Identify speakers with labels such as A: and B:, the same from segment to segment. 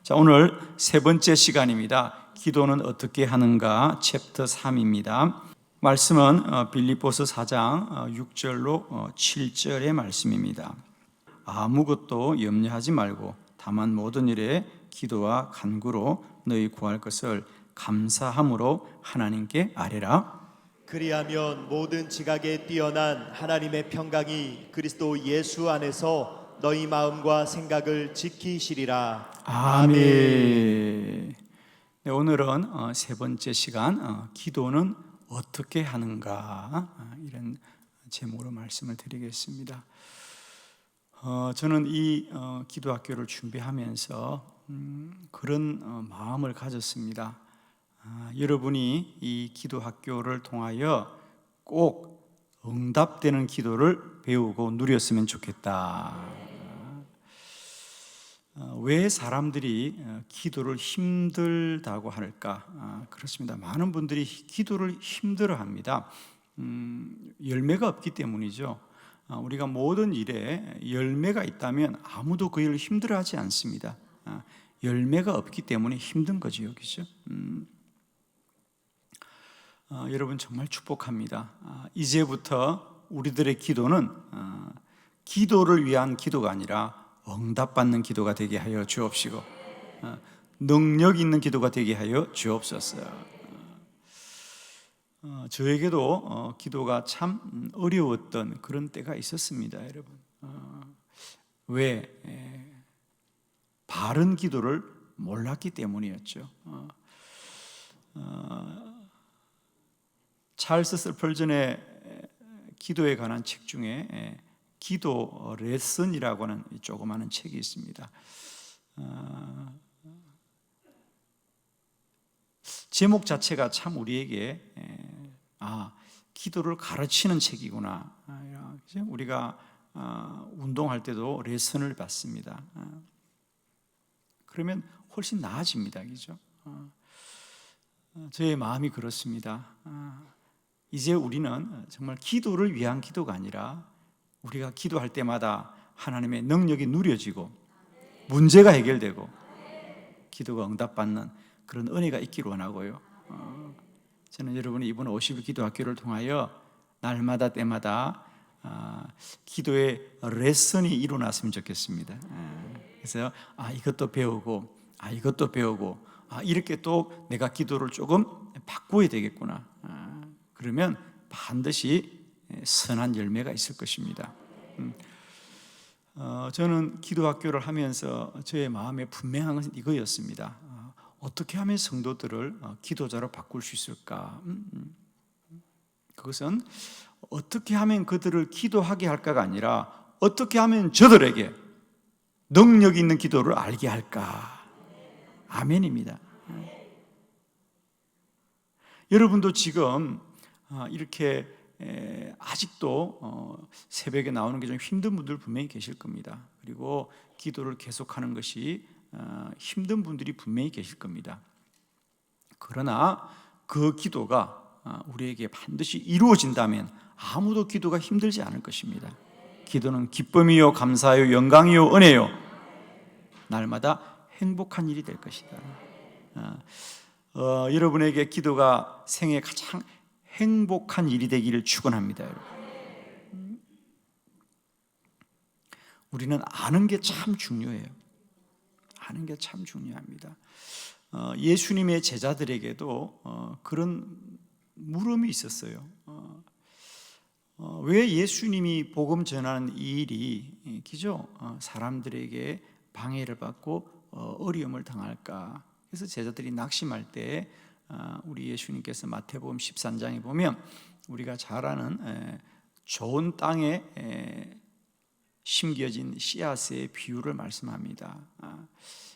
A: 자, 오늘 세 번째 시간입니다. 기도는 어떻게 하는가 챕터 3입니다. 말씀은 빌립보서 4장 6절로 7절의 말씀입니다. 아무것도 염려하지 말고 다만 모든 일에 기도와 간구로 너희 구할 것을 감사함으로 하나님께 아뢰라.
B: 그리하면 모든 지각에 뛰어난 하나님의 평강이 그리스도 예수 안에서 너희 마음과 생각을 지키시리라.
A: 아멘. 네, 오늘은 세 번째 시간 기도는 어떻게 하는가 이런 제목으로 말씀을 드리겠습니다. 저는 이 기도학교를 준비하면서 그런 마음을 가졌습니다. 여러분이 이 기도학교를 통하여 꼭 응답되는 기도를 배우고 누렸으면 좋겠다. 왜 사람들이 기도를 힘들다고 할까? 그렇습니다. 많은 분들이 기도를 힘들어합니다. 열매가 없기 때문이죠. 우리가 모든 일에 열매가 있다면 아무도 그 일을 힘들어하지 않습니다. 열매가 없기 때문에 힘든 거죠, 여기죠. 여러분 정말 축복합니다. 이제부터 우리들의 기도는 기도를 위한 기도가 아니라 응답받는 기도가 되게 하여 주옵시고 능력 있는 기도가 되게 하여 주옵소서. 저에게도 기도가 참 어려웠던 그런 때가 있었습니다, 여러분. 왜? 바른 기도를 몰랐기 때문이었죠. 찰스 스펄전의 기도에 관한 책 중에 기도 레슨이라고 하는 조그마한 책이 있습니다. 제목 자체가 참 우리에게 기도를 가르치는 책이구나. 우리가 운동할 때도 레슨을 받습니다. 그러면 훨씬 나아집니다, 그죠? 저의 마음이 그렇습니다. 이제 우리는 정말 기도를 위한 기도가 아니라 우리가 기도할 때마다 하나님의 능력이 누려지고 문제가 해결되고 기도가 응답받는 그런 은혜가 있기를 원하고요. 저는 여러분이 이번 50일 기도학교를 통하여 날마다 때마다 기도의 레슨이 일어났으면 좋겠습니다. 그래서 이것도 배우고 이것도 배우고 이렇게 또 내가 기도를 조금 바꿔야 되겠구나. 그러면 반드시 선한 열매가 있을 것입니다. 저는 기도학교를 하면서 저의 마음에 분명한 것은 이거였습니다. 어떻게 하면 성도들을 기도자로 바꿀 수 있을까? 그것은 어떻게 하면 그들을 기도하게 할까가 아니라 어떻게 하면 저들에게 능력 있는 기도를 알게 할까? 아멘입니다. 여러분도 지금 이렇게 아직도 새벽에 나오는 게 좀 힘든 분들 분명히 계실 겁니다. 그리고 기도를 계속하는 것이 힘든 분들이 분명히 계실 겁니다. 그러나 그 기도가 우리에게 반드시 이루어진다면 아무도 기도가 힘들지 않을 것입니다. 기도는 기쁨이요 감사요 영광이요 은혜요 날마다 행복한 일이 될 것이다. 여러분에게 기도가 생애 가장 행복한 일이 되기를 축원합니다. 여러분. 우리는 아는 게 참 중요해요. 아는 게 참 중요합니다. 예수님의 제자들에게도 그런 물음이 있었어요. 왜 예수님이 복음 전하는 이 일이 기죠? 사람들에게 방해를 받고 어려움을 당할까? 그래서 제자들이 낙심할 때 우리 예수님께서 마태복음 13장에 보면 우리가 잘 아는 좋은 땅에 심겨진 씨앗의 비유를 말씀합니다.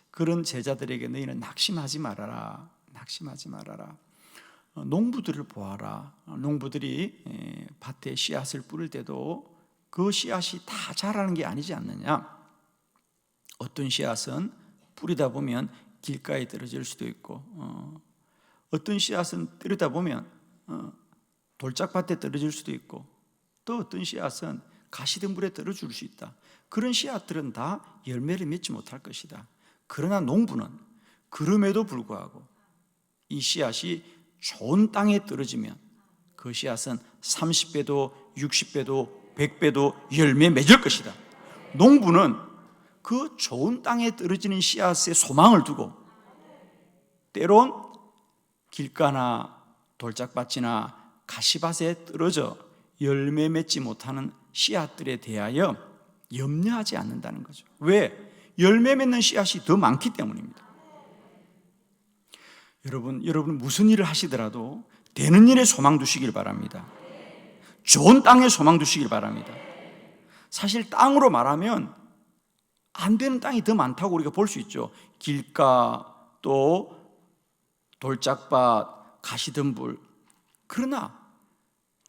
A: 그런 제자들에게 너희는 낙심하지 말아라. 낙심하지 말아라. 농부들을 보아라. 농부들이 밭에 씨앗을 뿌릴 때도 그 씨앗이 다 자라는 게 아니지 않느냐. 어떤 씨앗은 뿌리다 보면 길가에 떨어질 수도 있고 어떤 씨앗은 뿌리다 보면 돌짝밭에 떨어질 수도 있고 또 어떤 씨앗은 가시덤불에 떨어질 수 있다. 그런 씨앗들은 다 열매를 맺지 못할 것이다. 그러나 농부는 그럼에도 불구하고 이 씨앗이 좋은 땅에 떨어지면 그 씨앗은 30배도 60배도 100배도 열매 맺을 것이다. 농부는 그 좋은 땅에 떨어지는 씨앗에 소망을 두고 때론 길가나 돌짝밭이나 가시밭에 떨어져 열매 맺지 못하는 씨앗들에 대하여 염려하지 않는다는 거죠. 왜? 열매 맺는 씨앗이 더 많기 때문입니다. 여러분 무슨 일을 하시더라도 되는 일에 소망 두시길 바랍니다. 좋은 땅에 소망 두시길 바랍니다. 사실 땅으로 말하면 안 되는 땅이 더 많다고 우리가 볼 수 있죠. 길가, 또 돌짝밭, 가시덤불. 그러나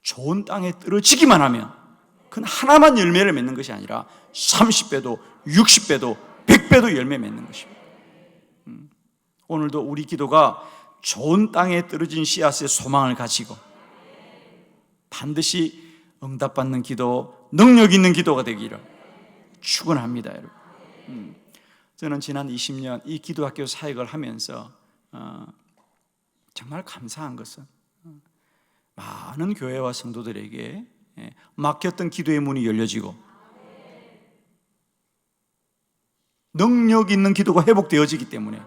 A: 좋은 땅에 떨어지기만 하면 그건 하나만 열매를 맺는 것이 아니라 30배도 60배도 100배도 열매 맺는 것입니다. 오늘도 우리 기도가 좋은 땅에 떨어진 씨앗의 소망을 가지고 반드시 응답받는 기도, 능력 있는 기도가 되기를 축원합니다, 여러분. 저는 지난 20년 이 기도학교 사역을 하면서 정말 감사한 것은 많은 교회와 성도들에게 막혔던 기도의 문이 열려지고 능력 있는 기도가 회복되어지기 때문에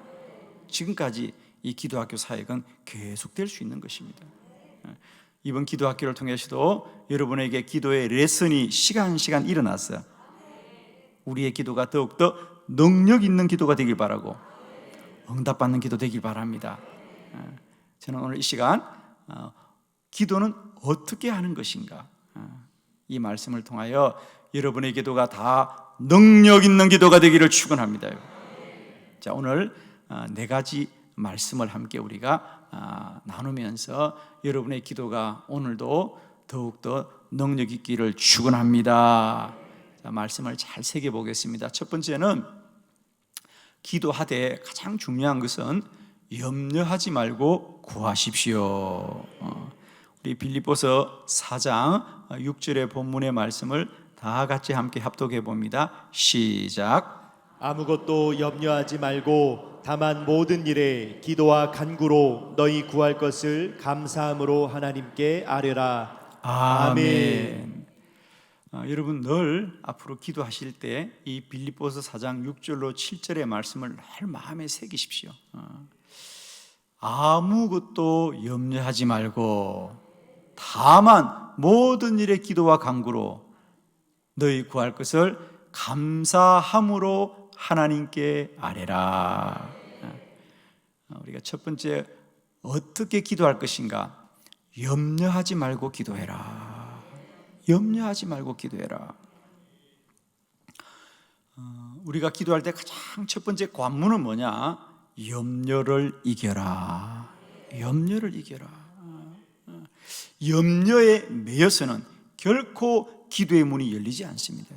A: 지금까지 이 기도학교 사역은 계속될 수 있는 것입니다. 이번 기도학교를 통해서도 여러분에게 기도의 레슨이 시간 일어났어요. 우리의 기도가 더욱더 능력 있는 기도가 되길 바라고 응답받는 기도 되길 바랍니다. 저는 오늘 이 시간 기도는 어떻게 하는 것인가, 이 말씀을 통하여 여러분의 기도가 다 능력 있는 기도가 되기를 축원합니다. 자, 오늘 네 가지 말씀을 함께 우리가 나누면서 여러분의 기도가 오늘도 더욱더 능력 있기를 축원합니다. 자, 말씀을 잘 새겨보겠습니다. 첫 번째는 기도하되 가장 중요한 것은 염려하지 말고 구하십시오. 우리 빌립보서 4장 6절의 본문의 말씀을 다 같이 함께 합독해 봅니다. 시작.
B: 아무것도 염려하지 말고 다만 모든 일에 기도와 간구로 너희 구할 것을 감사함으로 하나님께 아뢰라. 아멘.
A: 여러분 늘 앞으로 기도하실 때 이 빌립보서 4장 6절로 7절의 말씀을 늘 마음에 새기십시오. 아무것도 염려하지 말고 다만 모든 일에 기도와 간구로 너희 구할 것을 감사함으로 하나님께 아뢰라. 우리가 첫 번째 어떻게 기도할 것인가? 염려하지 말고 기도해라. 염려하지 말고 기도해라. 우리가 기도할 때 가장 첫 번째 관문은 뭐냐? 염려를 이겨라. 염려를 이겨라. 염려에 매여서는 결코 기도의 문이 열리지 않습니다.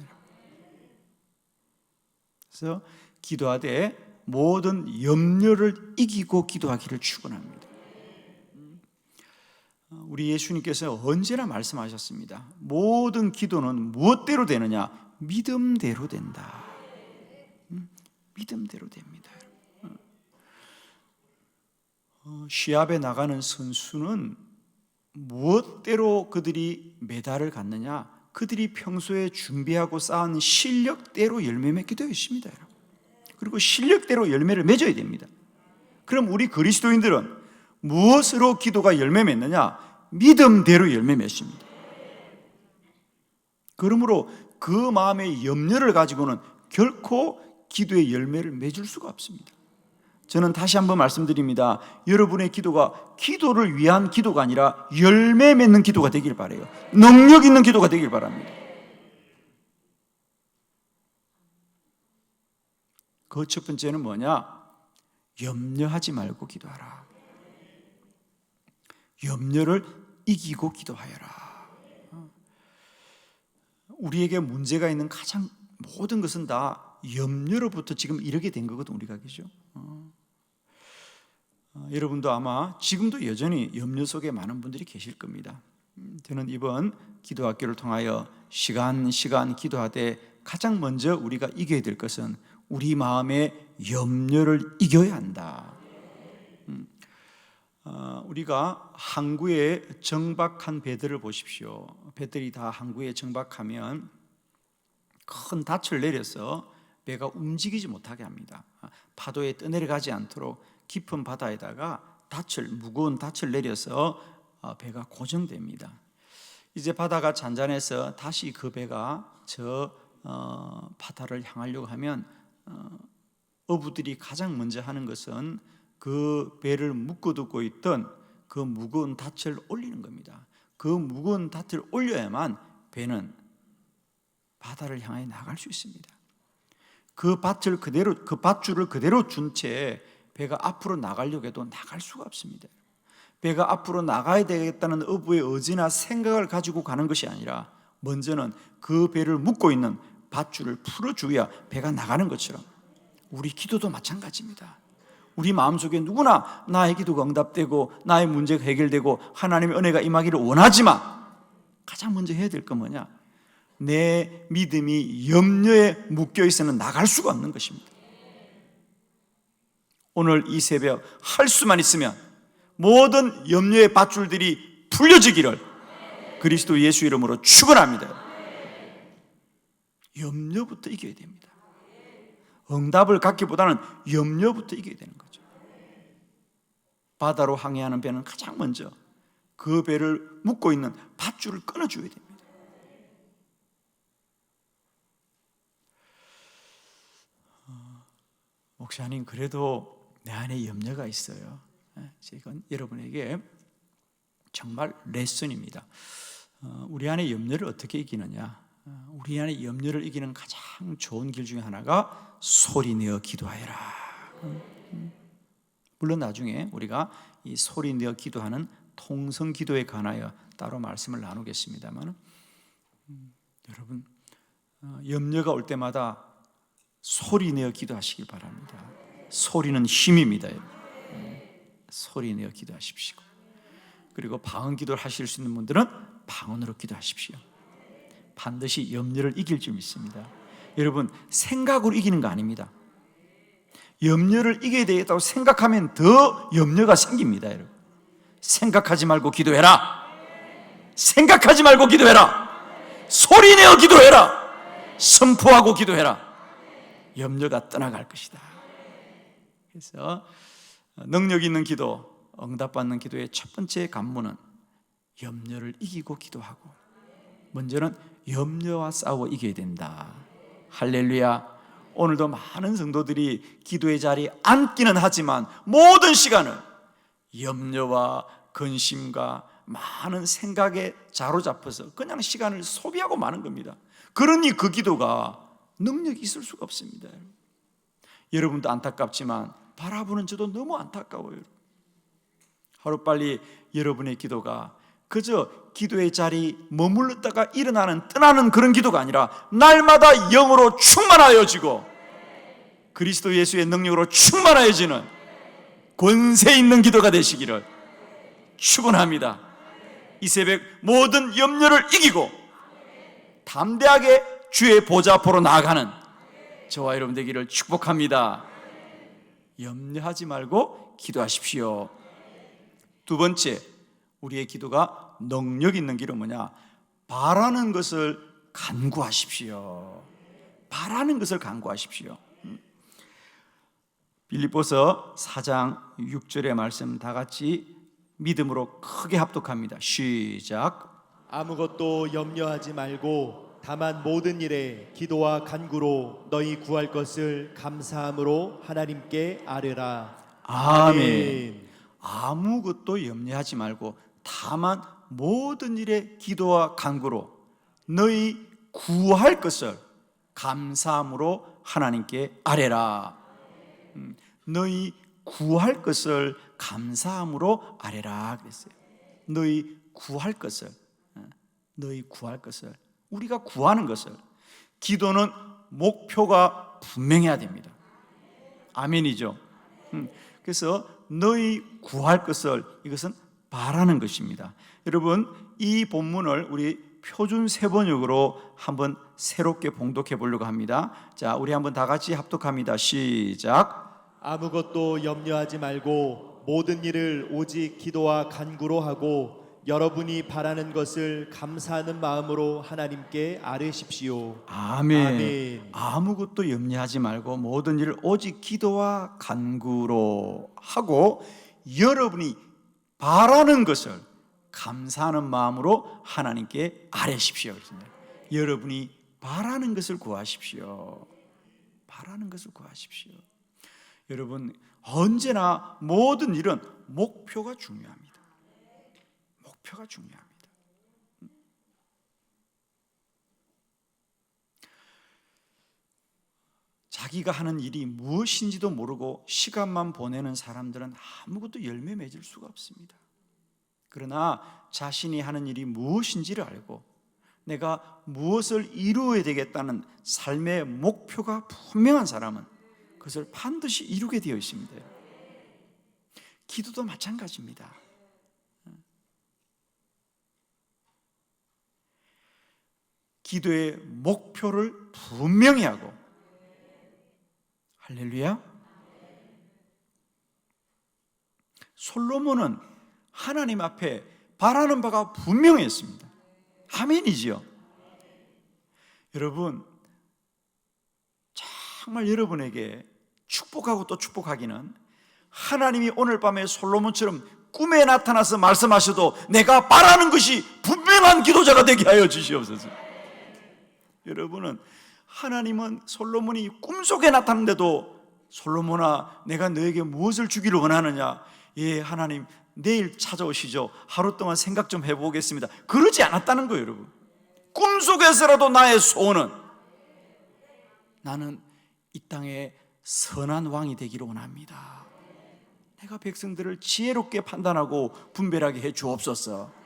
A: 그래서 기도하되 모든 염려를 이기고 기도하기를 축원합니다. 우리 예수님께서 언제나 말씀하셨습니다. 모든 기도는 무엇대로 되느냐? 믿음대로 된다. 믿음대로 됩니다. 시합에 나가는 선수는 무엇대로 그들이 메달을 갖느냐? 그들이 평소에 준비하고 쌓은 실력대로 열매 맺게 되어 있습니다. 그리고 실력대로 열매를 맺어야 됩니다. 그럼 우리 그리스도인들은 무엇으로 기도가 열매 맺느냐? 믿음대로 열매 맺습니다. 그러므로 그 마음의 염려를 가지고는 결코 기도의 열매를 맺을 수가 없습니다. 저는 다시 한번 말씀드립니다. 여러분의 기도가 기도를 위한 기도가 아니라 열매 맺는 기도가 되길 바라요. 능력 있는 기도가 되길 바랍니다. 그 첫 번째는 뭐냐? 염려하지 말고 기도하라. 염려를 이기고 기도하여라. 우리에게 문제가 있는 가장 모든 것은 다 염려로부터 지금 이르게 된 거거든, 우리가. 그죠? 여러분도 아마 지금도 여전히 염려 속에 많은 분들이 계실 겁니다. 저는 이번 기도학교를 통하여 시간 기도하되 가장 먼저 우리가 이겨야 될 것은 우리 마음의 염려를 이겨야 한다. 우리가 항구에 정박한 배들을 보십시오. 배들이 다 항구에 정박하면 큰 닻을 내려서 배가 움직이지 못하게 합니다. 파도에 떠내려가지 않도록 깊은 바다에다가 무거운 닻을 내려서 배가 고정됩니다. 이제 바다가 잔잔해서 다시 그 배가 저 바다를 향하려고 하면 어부들이 가장 먼저 하는 것은 그 배를 묶어두고 있던 그 무거운 닻을 올리는 겁니다. 그 무거운 닻을 올려야만 배는 바다를 향해 나갈 수 있습니다. 그 밧줄을 그대로 준 채 배가 앞으로 나가려고 해도 나갈 수가 없습니다. 배가 앞으로 나가야 되겠다는 어부의 의지나 생각을 가지고 가는 것이 아니라 먼저는 그 배를 묶고 있는 밧줄을 풀어줘야 배가 나가는 것처럼 우리 기도도 마찬가지입니다. 우리 마음속에 누구나 나의 기도가 응답되고 나의 문제가 해결되고 하나님의 은혜가 임하기를 원하지만 가장 먼저 해야 될 건 뭐냐? 내 믿음이 염려에 묶여 있어는 나갈 수가 없는 것입니다. 오늘 이 새벽 할 수만 있으면 모든 염려의 밧줄들이 풀려지기를 그리스도 예수 이름으로 축원합니다. 염려부터 이겨야 됩니다. 응답을 갖기보다는 염려부터 이겨야 되는 거죠. 바다로 항해하는 배는 가장 먼저 그 배를 묶고 있는 밧줄을 끊어줘야 됩니다. 목사님, 그래도 내 안에 염려가 있어요. 이건 여러분에게 정말 레슨입니다. 우리 안에 염려를 어떻게 이기느냐? 우리 안에 염려를 이기는 가장 좋은 길 중에 하나가 소리내어 기도하여라. 물론 나중에 우리가 이 소리내어 기도하는 통성 기도에 관하여 따로 말씀을 나누겠습니다만, 여러분 염려가 올 때마다 소리내어 기도하시길 바랍니다. 소리는 힘입니다. 소리내어 기도하십시오. 그리고 방언 기도를 하실 수 있는 분들은 방언으로 기도하십시오. 반드시 염려를 이길 줄 믿습니다. 여러분, 생각으로 이기는 거 아닙니다. 염려를 이겨야 되겠다고 생각하면 더 염려가 생깁니다. 여러분, 생각하지 말고 기도해라. 생각하지 말고 기도해라. 소리내어 기도해라. 선포하고 기도해라. 염려가 떠나갈 것이다. 그래서 능력 있는 기도, 응답받는 기도의 첫 번째 관문은 염려를 이기고 기도하고, 먼저는 염려와 싸워 이겨야 된다. 할렐루야. 오늘도 많은 성도들이 기도의 자리에 앉기는 하지만 모든 시간을 염려와 근심과 많은 생각에 사로잡혀서 그냥 시간을 소비하고 마는 겁니다. 그러니 그 기도가 능력이 있을 수가 없습니다. 여러분도 안타깝지만 바라보는 저도 너무 안타까워요. 하루빨리 여러분의 기도가 그저 기도의 자리 머물렀다가 떠나는 그런 기도가 아니라 날마다 영으로 충만하여지고 그리스도 예수의 능력으로 충만하여지는 권세 있는 기도가 되시기를 축원합니다. 이 새벽 모든 염려를 이기고 담대하게 주의 보좌 앞으로 나아가는 저와 여러분 되기를 축복합니다. 염려하지 말고 기도하십시오. 두 번째, 우리의 기도가 능력 있는 길은 뭐냐? 바라는 것을 간구하십시오. 바라는 것을 간구하십시오. 빌립보서 4장 6절의 말씀 다 같이 믿음으로 크게 합독합니다. 시작.
B: 아무것도 염려하지 말고 다만 모든 일에 기도와 간구로 너희 구할 것을 감사함으로 하나님께 아뢰라.
A: 아멘. 아무것도 염려하지 말고 다만 모든 일에 기도와 간구로 너희 구할 것을 감사함으로 하나님께 아뢰라. 너희 구할 것을 감사함으로 아뢰라 그랬어요. 너희 구할 것을, 너희 구할 것을, 우리가 구하는 것을. 기도는 목표가 분명해야 됩니다. 아멘이죠. 그래서 너희 구할 것을, 이것은 바라는 것입니다. 여러분, 이 본문을 우리 표준 세번역으로 한번 새롭게 봉독해 보려고 합니다. 자, 우리 한번 다 같이 합독합니다. 시작.
B: 아무것도 염려하지 말고 모든 일을 오직 기도와 간구로 하고 여러분이 바라는 것을 감사하는 마음으로 하나님께 아뢰십시오.
A: 아멘.
B: 아멘.
A: 아무것도 염려하지 말고 모든 일을 오직 기도와 간구로 하고 여러분이 바라는 것을 감사하는 마음으로 하나님께 아뢰십시오. 그렇습니다. 여러분이 바라는 것을 구하십시오. 바라는 것을 구하십시오. 여러분, 언제나 모든 일은 목표가 중요합니다. 목표가 중요합니다. 자기가 하는 일이 무엇인지도 모르고 시간만 보내는 사람들은 아무것도 열매 맺을 수가 없습니다. 그러나 자신이 하는 일이 무엇인지를 알고 내가 무엇을 이루어야 되겠다는 삶의 목표가 분명한 사람은 그것을 반드시 이루게 되어 있습니다. 기도도 마찬가지입니다. 기도의 목표를 분명히 하고, 할렐루야. 솔로몬은 하나님 앞에 바라는 바가 분명했습니다. 아멘이지요. 여러분, 정말 여러분에게 축복하고 또 축복하기는 하나님이 오늘 밤에 솔로몬처럼 꿈에 나타나서 말씀하셔도 내가 바라는 것이 분명한 기도자가 되게 하여 주시옵소서. 여러분은 하나님은 솔로몬이 꿈속에 나타났는데도 솔로몬아 내가 너에게 무엇을 주기를 원하느냐? 예, 하나님 내일 찾아오시죠. 하루 동안 생각 좀 해보겠습니다. 그러지 않았다는 거예요. 여러분, 꿈속에서라도 나의 소원은 나는 이 땅에 선한 왕이 되기를 원합니다. 내가 백성들을 지혜롭게 판단하고 분별하게 해 주옵소서.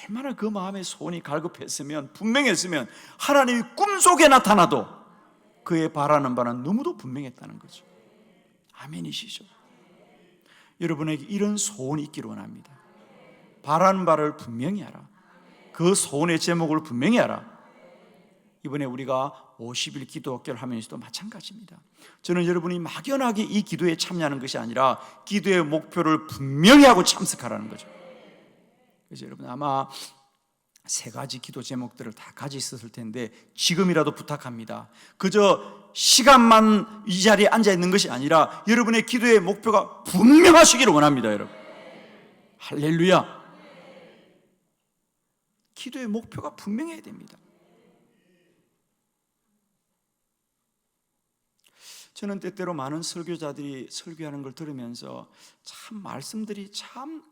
A: 얼마나 그 마음의 소원이 갈급했으면, 분명했으면 하나님이 꿈속에 나타나도 그의 바라는 바는 너무도 분명했다는 거죠. 아멘이시죠? 여러분에게 이런 소원이 있기를 원합니다. 바라는 바를 분명히 하라. 그 소원의 제목을 분명히 하라. 이번에 우리가 50일 기도학교를 하면서도 마찬가지입니다. 저는 여러분이 막연하게 이 기도에 참여하는 것이 아니라 기도의 목표를 분명히 하고 참석하라는 거죠. 그래서 여러분 아마 3가지 기도 제목들을 다 가지고 있었을 텐데 지금이라도 부탁합니다. 그저 시간만 이 자리에 앉아 있는 것이 아니라 여러분의 기도의 목표가 분명하시기를 원합니다. 여러분, 할렐루야. 기도의 목표가 분명해야 됩니다. 저는 때때로 많은 설교자들이 설교하는 걸 들으면서 참 말씀들이 참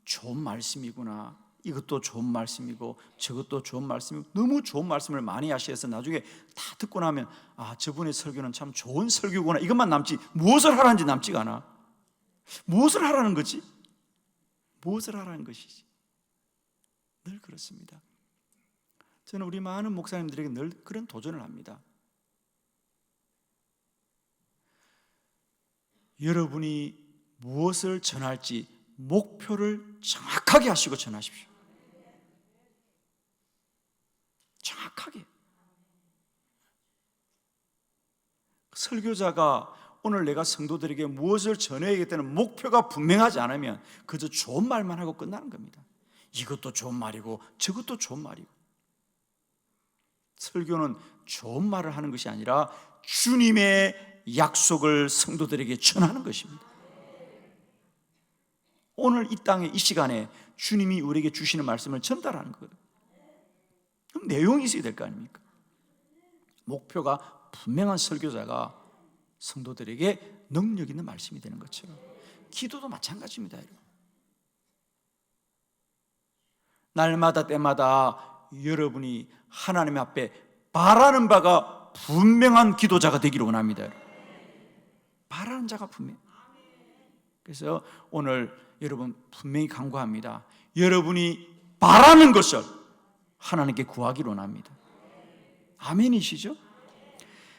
A: 좋은 말씀이구나, 이것도 좋은 말씀이고 저것도 좋은 말씀이고 너무 좋은 말씀을 많이 하셔서 나중에 다 듣고 나면 저분의 설교는 참 좋은 설교구나 이것만 남지 무엇을 하라는지 남지가 않아. 무엇을 하라는 거지? 무엇을 하라는 것이지? 늘 그렇습니다. 저는 우리 많은 목사님들에게 늘 그런 도전을 합니다. 여러분이 무엇을 전할지 목표를 정확하게 하시고 전하십시오. 정확하게. 설교자가 오늘 내가 성도들에게 무엇을 전해야겠다는 목표가 분명하지 않으면 그저 좋은 말만 하고 끝나는 겁니다. 이것도 좋은 말이고 저것도 좋은 말이고. 설교는 좋은 말을 하는 것이 아니라 주님의 약속을 성도들에게 전하는 것입니다. 오늘 이 땅에 이 시간에 주님이 우리에게 주시는 말씀을 전달하는 거거든요. 그럼 내용이 있어야 될 거 아닙니까? 목표가 분명한 설교자가 성도들에게 능력 있는 말씀이 되는 것처럼 기도도 마찬가지입니다. 여러분. 날마다 때마다 여러분이 하나님 앞에 바라는 바가 분명한 기도자가 되기를 원합니다. 여러분. 바라는 자가 분명. 그래서 오늘 여러분 분명히 간구합니다. 여러분이 바라는 것을 하나님께 구하기를 원합니다. 아멘이시죠?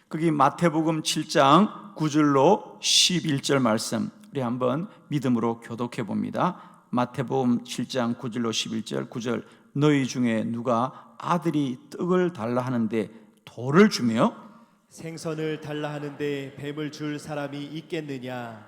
A: 거기 마태복음 7장 9절로 11절 말씀 우리 한번 믿음으로 교독해 봅니다. 마태복음 7장 9절로 11절 9절 너희 중에 누가 아들이 떡을 달라 하는데 돌을 주며
B: 생선을 달라 하는데 뱀을 줄 사람이 있겠느냐?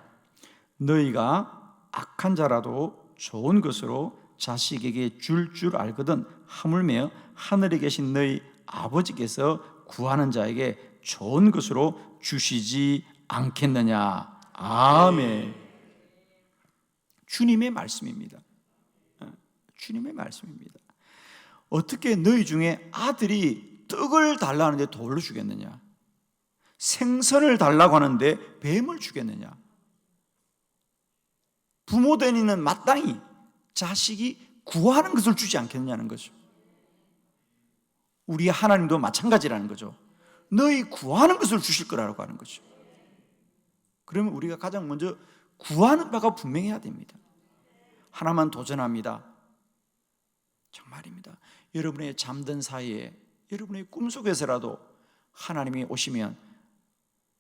A: 너희가 악한 자라도 좋은 것으로 자식에게 줄 알거든 하물며 하늘에 계신 너희 아버지께서 구하는 자에게 좋은 것으로 주시지 않겠느냐. 아멘. 주님의 말씀입니다. 주님의 말씀입니다. 어떻게 너희 중에 아들이 떡을 달라 하는데 돌을 주겠느냐? 생선을 달라고 하는데 뱀을 주겠느냐? 부모 되니는 마땅히 자식이 구하는 것을 주지 않겠느냐는 거죠. 우리 하나님도 마찬가지라는 거죠. 너희 구하는 것을 주실 거라고 하는 거죠. 그러면 우리가 가장 먼저 구하는 바가 분명해야 됩니다. 하나만 도전합니다. 정말입니다. 여러분의 잠든 사이에, 여러분의 꿈속에서라도 하나님이 오시면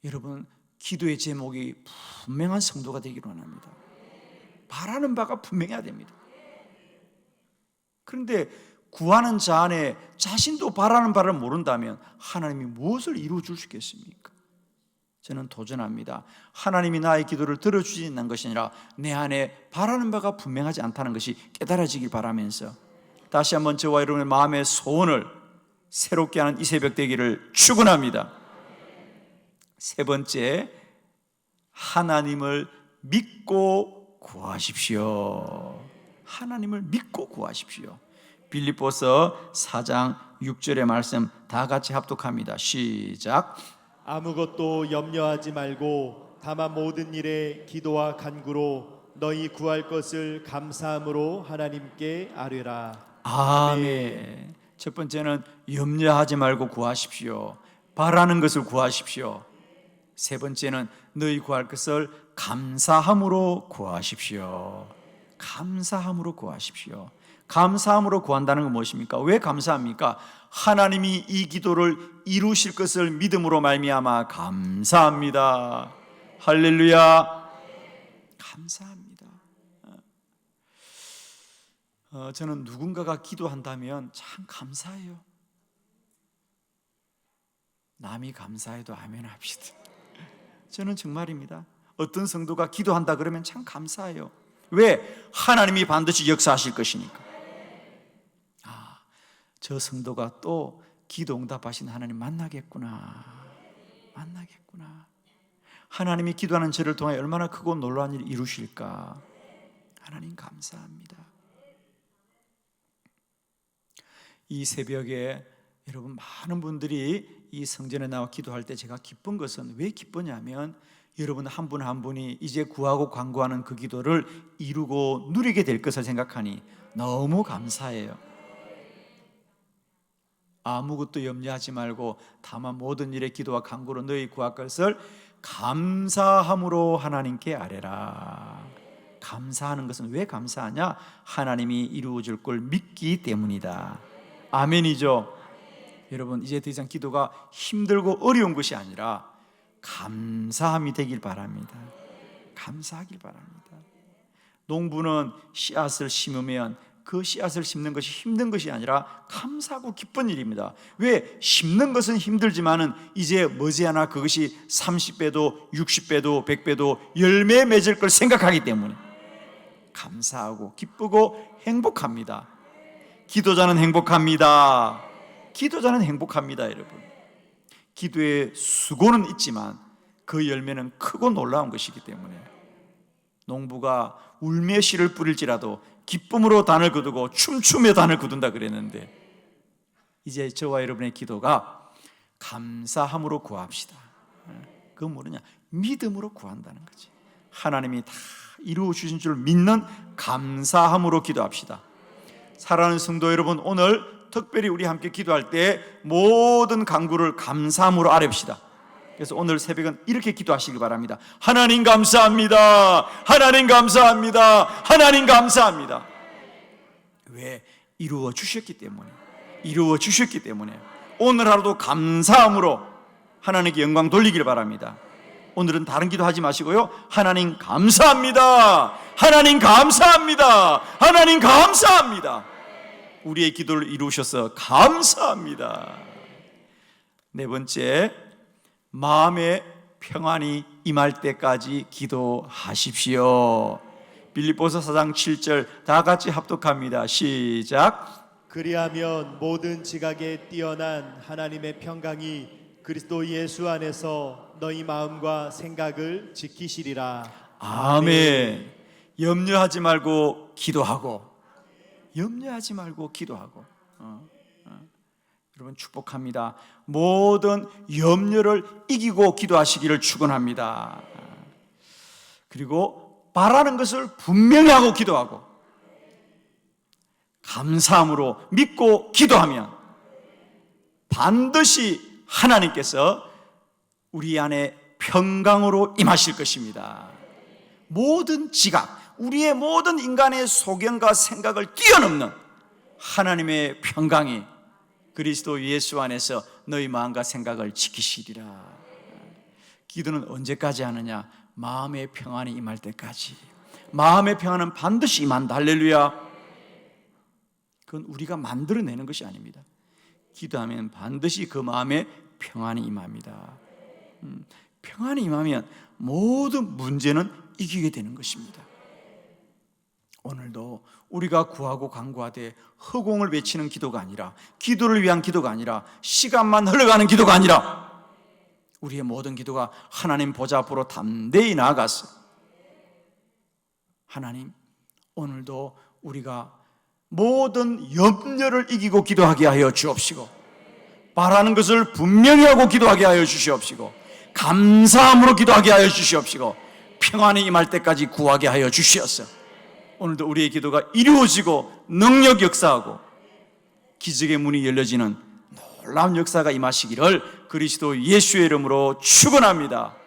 A: 여러분 기도의 제목이 분명한 성도가 되기를 원합니다. 바라는 바가 분명해야 됩니다. 그런데 구하는 자 안에 자신도 바라는 바를 모른다면 하나님이 무엇을 이루어 줄 수 있겠습니까? 저는 도전합니다. 하나님이 나의 기도를 들어주지 않는 것이 아니라 내 안에 바라는 바가 분명하지 않다는 것이 깨달아지길 바라면서 다시 한번 저와 여러분의 마음의 소원을 새롭게 하는 이 새벽 되기를 축원합니다. 세 번째, 하나님을 믿고 구하십시오. 하나님을 믿고 구하십시오. 빌립보서 4장 6절의 말씀 다 같이 합독합니다. 시작.
B: 아무것도 염려하지 말고 다만 모든 일에 기도와 간구로 너희 구할 것을 감사함으로 하나님께 아뢰라.
A: 아멘. 첫 번째는 염려하지 말고 구하십시오. 바라는 것을 구하십시오. 세 번째는 너희 구할 것을 감사함으로 구하십시오. 감사함으로 구하십시오. 감사함으로 구한다는 건 무엇입니까? 왜 감사합니까? 하나님이 이 기도를 이루실 것을 믿음으로 말미암아 감사합니다. 할렐루야. 감사합니다. 저는 누군가가 기도한다면 참 감사해요. 남이 감사해도 아멘 합시다. 저는 정말입니다. 어떤 성도가 기도한다 그러면 참 감사해요. 왜? 하나님이 반드시 역사하실 것이니까. 저 성도가 또 기도 응답하신 하나님 만나겠구나. 하나님이 기도하는 저를 통해 얼마나 크고 놀라운 일을 이루실까. 하나님 감사합니다. 이 새벽에 여러분 많은 분들이 이 성전에 나와 기도할 때 제가 기쁜 것은 왜 기쁘냐면 여러분 한 분 한 분이 이제 구하고 간구하는 그 기도를 이루고 누리게 될 것을 생각하니 너무 감사해요. 아무것도 염려하지 말고 다만 모든 일에 기도와 간구로 너희 구할 것을 감사함으로 하나님께 아뢰라. 감사하는 것은 왜 감사하냐? 하나님이 이루어 줄 걸 믿기 때문이다. 아멘이죠. 여러분 이제 더 이상 기도가 힘들고 어려운 것이 아니라 감사함이 되길 바랍니다. 감사하길 바랍니다. 농부는 씨앗을 심으면 그 씨앗을 심는 것이 힘든 것이 아니라 감사하고 기쁜 일입니다. 왜? 심는 것은 힘들지만은 이제 머지않아 그것이 30배도 60배도 100배도 열매 맺을 걸 생각하기 때문에 감사하고 기쁘고 행복합니다. 기도자는 행복합니다. 기도자는 행복합니다, 여러분. 기도의 수고는 있지만 그 열매는 크고 놀라운 것이기 때문에 농부가 울며 씨를 뿌릴지라도 기쁨으로 단을 거두고 춤추며 단을 거둔다 그랬는데 이제 저와 여러분의 기도가 감사함으로 구합시다. 그건 뭐냐? 믿음으로 구한다는 거지. 하나님이 다 이루어 주신 줄 믿는 감사함으로 기도합시다. 사랑하는 성도 여러분, 오늘 특별히 우리 함께 기도할 때 모든 간구를 감사함으로 아뢰읍시다. 그래서 오늘 새벽은 이렇게 기도하시기 바랍니다. 하나님 감사합니다. 하나님 감사합니다. 하나님 감사합니다. 왜? 이루어 주셨기 때문에. 이루어 주셨기 때문에 오늘 하루도 감사함으로 하나님께 영광 돌리길 바랍니다. 오늘은 다른 기도하지 마시고요. 하나님 감사합니다. 하나님 감사합니다. 하나님 감사합니다. 우리의 기도를 이루셔서 감사합니다. 네 번째, 마음의 평안이 임할 때까지 기도하십시오. 빌립보서 4장 7절 다 같이 합독합니다. 시작.
B: 그리하면 모든 지각에 뛰어난 하나님의 평강이 그리스도 예수 안에서 너희 마음과 생각을 지키시리라.
A: 아멘. 염려하지 말고 기도하고, 염려하지 말고 기도하고. 여러분 축복합니다. 모든 염려를 이기고 기도하시기를 축원합니다. 그리고 바라는 것을 분명히 하고 기도하고, 감사함으로 믿고 기도하면 반드시 하나님께서 우리 안에 평강으로 임하실 것입니다. 모든 지각, 우리의 모든 인간의 소견과 생각을 뛰어넘는 하나님의 평강이 그리스도 예수 안에서 너희 마음과 생각을 지키시리라. 기도는 언제까지 하느냐? 마음의 평안이 임할 때까지. 마음의 평안은 반드시 임한다. 할렐루야. 그건 우리가 만들어내는 것이 아닙니다. 기도하면 반드시 그 마음에 평안이 임합니다. 평안이 임하면 모든 문제는 이기게 되는 것입니다. 오늘도 우리가 구하고 간구하되 허공을 외치는 기도가 아니라, 기도를 위한 기도가 아니라, 시간만 흘러가는 기도가 아니라, 우리의 모든 기도가 하나님 보좌 앞으로 담대히 나아가서, 하나님, 오늘도 우리가 모든 염려를 이기고 기도하게 하여 주옵시고, 바라는 것을 분명히 하고 기도하게 하여 주시옵시고, 감사함으로 기도하게 하여 주시옵시고, 평안이 임할 때까지 구하게 하여 주시옵소서. 오늘도 우리의 기도가 이루어지고 능력 역사하고 기적의 문이 열려지는 놀라운 역사가 임하시기를 그리스도 예수의 이름으로 축원합니다.